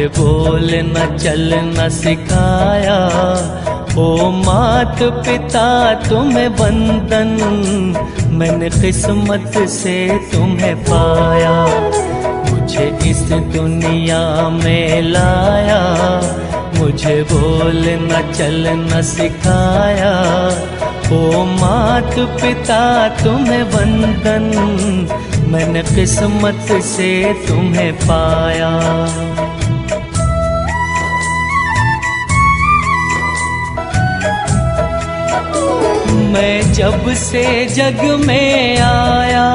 मुझे बोलना चलना सिखाया। ओ मात पिता तुम्हें वंदन, मैंने किस्मत से तुम्हें पाया। मुझे इस दुनिया में लाया, मुझे बोलना चलना सिखाया। ओ मात पिता तुम्हें वंदन, मैंने किस्मत से तुम्हें पाया। मैं जब से जग में आया,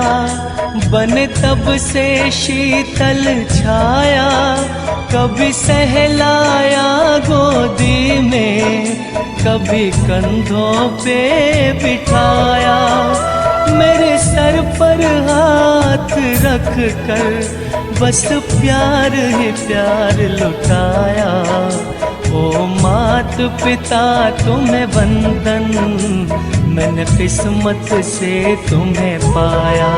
बने तब से शीतल छाया। कभी सहलाया गोदी में, कभी कंधों पे बिठाया। मेरे सर पर हाथ रख कर बस प्यार ही प्यार लुटाया। ओ मात पिता तुम्हें वंदन, मैंने किस्मत से तुम्हें पाया।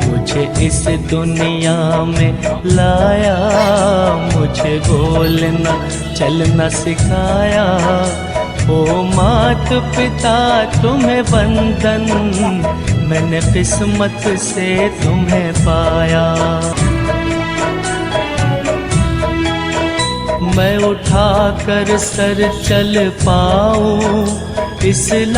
मुझे इस दुनिया में लाया, मुझे बोलना चलना सिखाया। ओ मात पिता तुम्हें वंदन, मैंने किस्मत से तुम्हें पाया। मैं उठा कर सर चल पाऊं इस